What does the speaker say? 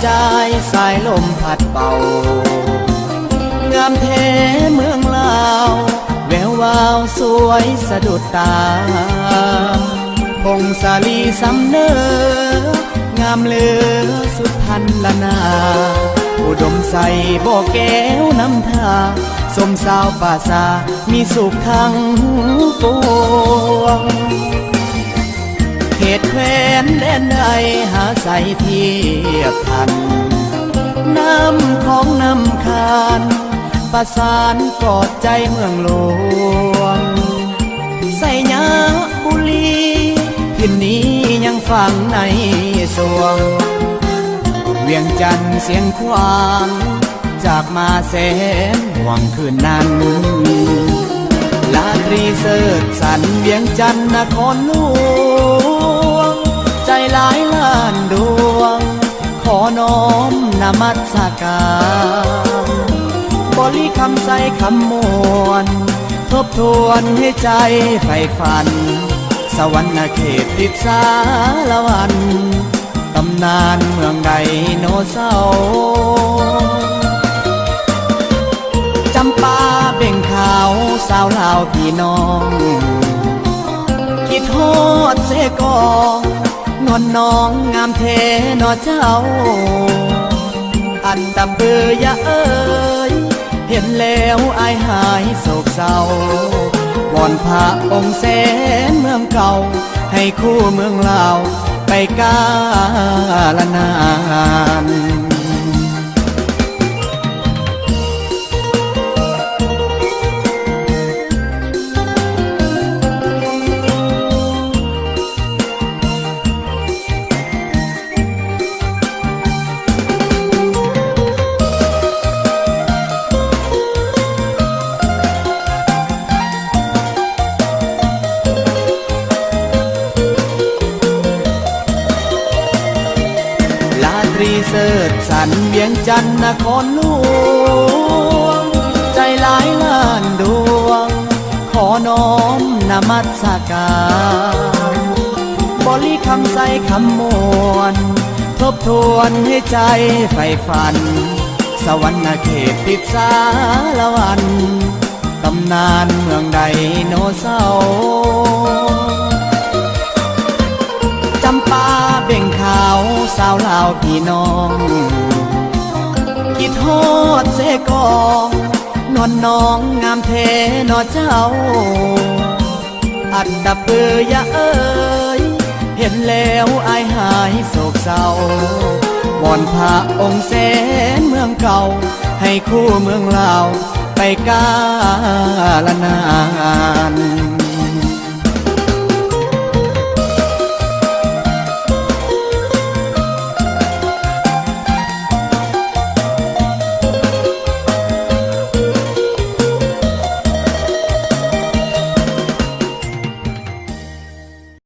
ใจสายลมพัดเป่างามแท้เมืองลาวแวววาวสวยสะดุดตาพงสาลีสำเนองามเหลือสุดพันละนาอุดมใสบ่อแก้วน้ำทาสมสาวป่าซามีสุขทั้งปวงเขตแคว้นแดนใดหาใสเทียบทันน้ำของน้ำคานประสานกอดใจเมืองหลวงใส่ยาบุรีทิ่นนี้ยังฝังในสวงเวียงจันทร์เสียงควางจากมาแสนห่วงคืนนั้นลาตรีเสิร์ชสันเวียงจันทร์นครหลวงใจหลายล้านดวงขอน้อมนมัสการบริคำใส่คำมวลทบทวนให้ใจใฝ่ฝันสวรรค์เขตติดสารวันตำนานเมืองไดโนเสาร์จำปาเบ่งขาวสาวลาวพี่น้องคิดฮอดเสกองนวลน้องงามเทนอเจ้าอันตะเบือยะเอ้ยเห็นแล้วอายหายโศกเศร้าวอนพระองค์แสนเมืองเก่าให้คู่เมืองลาวไปกาลนานเสิร์ชสันเวียงจันทร์นครหลวงใจหลายล้านดวงขอน้อมนมัสการบริคำใส่คำมวลทบทวนให้ใจใฝ่ฝันสวรรค์เขตติดสารวันตำนานเมืองไดโนเสาร์จำปาเบ่งขาวสาวลาวพี่น้องคิดฮอดเสกองนวลน้องงามเทนอเจ้าอันดับเบือยะเอ้ยเห็นแล้วอายหายโศกเศร้าวอนพระองค์แสนเมืองเก่าให้คู่เมืองลาวไปกาลนาน